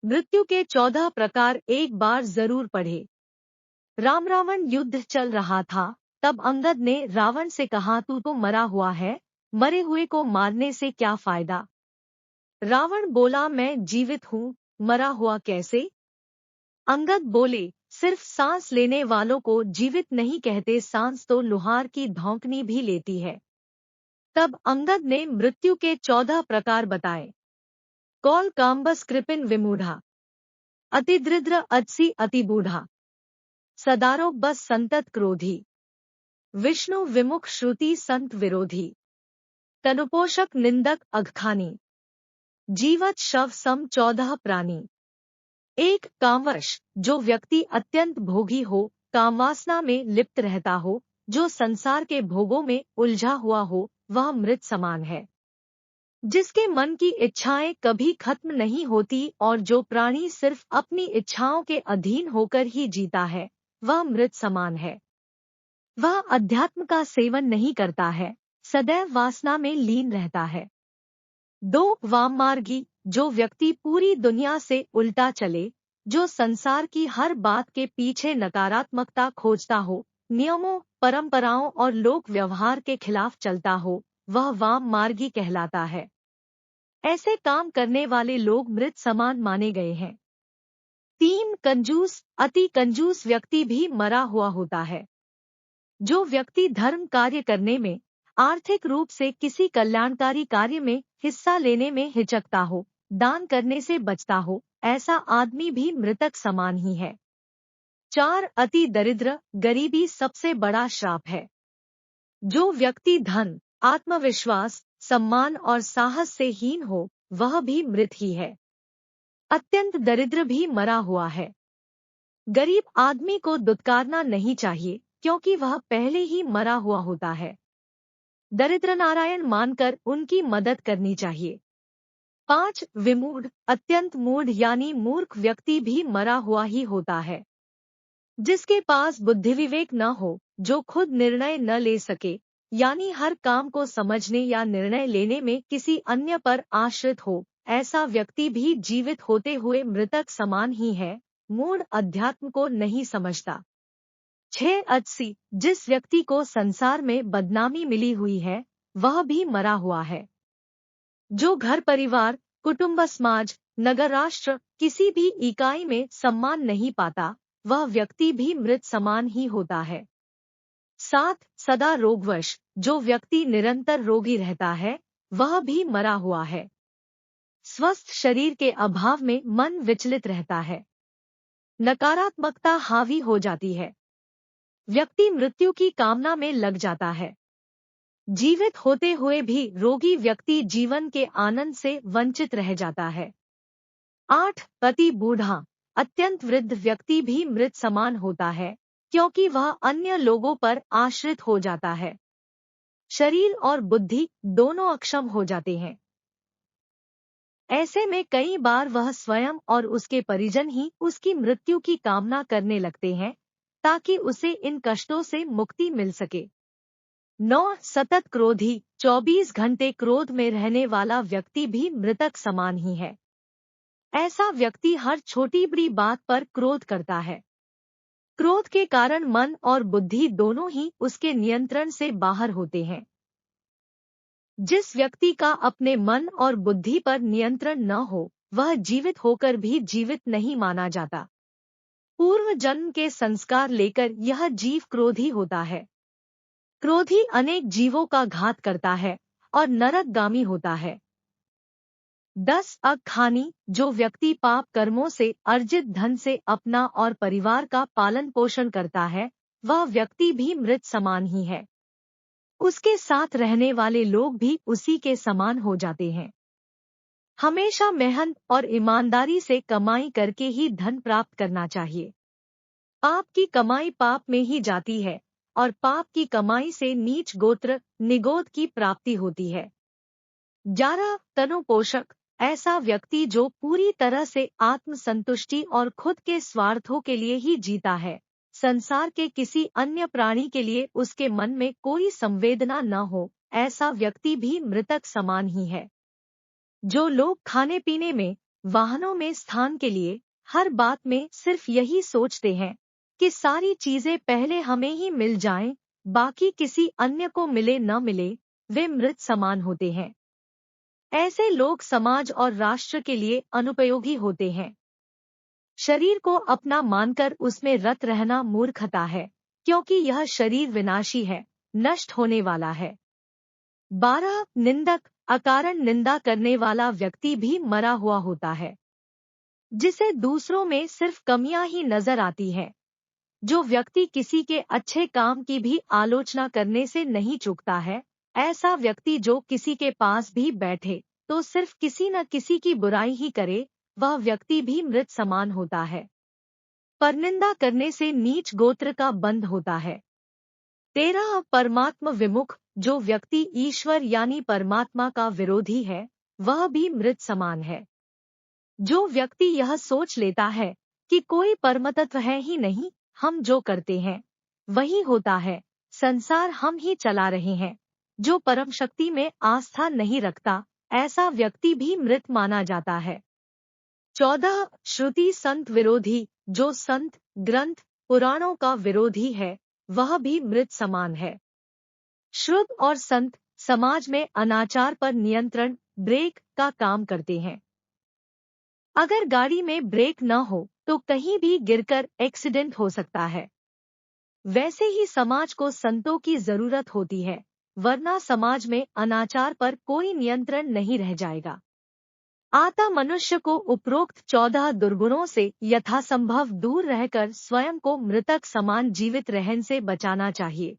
मृत्यु के 14 प्रकार एक बार जरूर पढ़े। राम रावण युद्ध चल रहा था, तब अंगद ने रावण से कहा, तू तो मरा हुआ है, मरे हुए को मारने से क्या फायदा। रावण बोला, मैं जीवित हूँ, मरा हुआ कैसे। अंगद बोले, सिर्फ सांस लेने वालों को जीवित नहीं कहते, सांस तो लुहार की धौंकनी भी लेती है। तब अंगद ने मृत्यु के 14 प्रकार बताए। कौल काम्बस कृपिन विमूढ़ा, अतिदृद्र अजसी अतिबूढ़ा, सदारोग बस संतत क्रोधी, विष्णु विमुख श्रुति संत विरोधी, तनुपोषक निंदक अघखानी, जीवत शव सम 14 प्राणी। एक कामवश, जो व्यक्ति अत्यंत भोगी हो, कामवासना में लिप्त रहता हो, जो संसार के भोगों में उलझा हुआ हो, वह मृत समान है। जिसके मन की इच्छाएं कभी खत्म नहीं होती और जो प्राणी सिर्फ अपनी इच्छाओं के अधीन होकर ही जीता है, वह मृत समान है। वह अध्यात्म का सेवन नहीं करता है, सदैव वासना में लीन रहता है। 2 वाममार्गी, जो व्यक्ति पूरी दुनिया से उल्टा चले, जो संसार की हर बात के पीछे नकारात्मकता खोजता हो, नियमों, परंपराओं और लोक व्यवहार के खिलाफ चलता हो, वह वाममार्गी कहलाता है। ऐसे काम करने वाले लोग मृत समान माने गए हैं। 3 कंजूस, अति कंजूस व्यक्ति भी मरा हुआ होता है। जो व्यक्ति धर्म कार्य करने में, आर्थिक रूप से किसी कल्याणकारी कार्य में हिस्सा लेने में हिचकता हो, दान करने से बचता हो, ऐसा आदमी भी मृतक समान ही है। 4 अति दरिद्र, गरीबी सबसे बड़ा श्राप है। जो व्यक्ति धन, आत्मविश्वास, सम्मान और साहस से हीन हो, वह भी मृत ही है। अत्यंत दरिद्र भी मरा हुआ है। गरीब आदमी को दुत्कारना नहीं चाहिए, क्योंकि वह पहले ही मरा हुआ होता है। दरिद्र नारायण मानकर उनकी मदद करनी चाहिए। 5 विमूढ़, अत्यंत मूढ़ यानी मूर्ख व्यक्ति भी मरा हुआ ही होता है। जिसके पास बुद्धि विवेक न हो, जो खुद निर्णय न ले सके, यानी हर काम को समझने या निर्णय लेने में किसी अन्य पर आश्रित हो, ऐसा व्यक्ति भी जीवित होते हुए मृतक समान ही है, मूढ़ अध्यात्म को नहीं समझता। 6 अजसी, जिस व्यक्ति को संसार में बदनामी मिली हुई है, वह भी मरा हुआ है। जो घर परिवार, कुटुंब, समाज, नगर, राष्ट्र, किसी भी इकाई में सम्मान नहीं पाता, वह व्यक्ति भी मृत समान ही होता है। 7 सदा रोगवश, जो व्यक्ति निरंतर रोगी रहता है, वह भी मरा हुआ है। स्वस्थ शरीर के अभाव में मन विचलित रहता है, नकारात्मकता हावी हो जाती है, व्यक्ति मृत्यु की कामना में लग जाता है। जीवित होते हुए भी रोगी व्यक्ति जीवन के आनंद से वंचित रह जाता है। 8 अति बूढ़ा, अत्यंत वृद्ध व्यक्ति भी मृत समान होता है, क्योंकि वह अन्य लोगों पर आश्रित हो जाता है। शरीर और बुद्धि दोनों अक्षम हो जाते हैं। ऐसे में कई बार वह स्वयं और उसके परिजन ही उसकी मृत्यु की कामना करने लगते हैं, ताकि उसे इन कष्टों से मुक्ति मिल सके। 9 सतत क्रोधी, 24 घंटे क्रोध में रहने वाला व्यक्ति भी मृतक समान ही है। ऐसा व्यक्ति हर छोटी बड़ी बात पर क्रोध करता है। क्रोध के कारण मन और बुद्धि दोनों ही उसके नियंत्रण से बाहर होते हैं। जिस व्यक्ति का अपने मन और बुद्धि पर नियंत्रण न हो, वह जीवित होकर भी जीवित नहीं माना जाता। पूर्व जन्म के संस्कार लेकर यह जीव क्रोधी होता है। क्रोधी अनेक जीवों का घात करता है और नरकगामी होता है। 10 अघखानी, जो व्यक्ति पाप कर्मों से अर्जित धन से अपना और परिवार का पालन पोषण करता है, वह व्यक्ति भी मृत समान ही है। उसके साथ रहने वाले लोग भी उसी के समान हो जाते हैं। हमेशा मेहनत और ईमानदारी से कमाई करके ही धन प्राप्त करना चाहिए। पाप की कमाई पाप में ही जाती है और पाप की कमाई से नीच गोत्र निगोद की प्राप्ति होती है। 11 तनुपोषक, ऐसा व्यक्ति जो पूरी तरह से आत्मसंतुष्टि और खुद के स्वार्थों के लिए ही जीता है, संसार के किसी अन्य प्राणी के लिए उसके मन में कोई संवेदना न हो, ऐसा व्यक्ति भी मृतक समान ही है। जो लोग खाने पीने में, वाहनों में स्थान के लिए हर बात में सिर्फ यही सोचते हैं कि सारी चीजें पहले हमें ही मिल जाएं, बाकी किसी अन्य को मिले न मिले, वे मृत समान होते हैं। ऐसे लोग समाज और राष्ट्र के लिए अनुपयोगी होते हैं। शरीर को अपना मानकर उसमें रत रहना मूर्खता है, क्योंकि यह शरीर विनाशी है, नष्ट होने वाला है। 12 निंदक, अकारण निंदा करने वाला व्यक्ति भी मरा हुआ होता है, जिसे दूसरों में सिर्फ कमियां ही नजर आती हैं। जो व्यक्ति किसी के अच्छे काम की भी आलोचना करने से नहीं चूकता है, ऐसा व्यक्ति जो किसी के पास भी बैठे तो सिर्फ किसी न किसी की बुराई ही करे, वह व्यक्ति भी मृत समान होता है। परनिंदा करने से नीच गोत्र का बंध होता है। 13 परमात्म विमुख, जो व्यक्ति ईश्वर यानी परमात्मा का विरोधी है, वह भी मृत समान है। जो व्यक्ति यह सोच लेता है कि कोई परमतत्व है ही नहीं, हम जो करते हैं वही होता है, संसार हम ही चला रहे हैं, जो परम शक्ति में आस्था नहीं रखता, ऐसा व्यक्ति भी मृत माना जाता है। 14 श्रुति संत विरोधी, जो संत, ग्रंथ, पुराणों का विरोधी है, वह भी मृत समान है। श्रुत और संत समाज में अनाचार पर नियंत्रण, ब्रेक का काम करते हैं। अगर गाड़ी में ब्रेक न हो तो कहीं भी गिरकर एक्सीडेंट हो सकता है। वैसे ही समाज को संतों की जरूरत होती है, वरना समाज में अनाचार पर कोई नियंत्रण नहीं रह जाएगा। आता मनुष्य को उपरोक्त 14 दुर्गुणों से यथासंभव दूर रहकर स्वयं को मृतक समान जीवित रहन से बचाना चाहिए।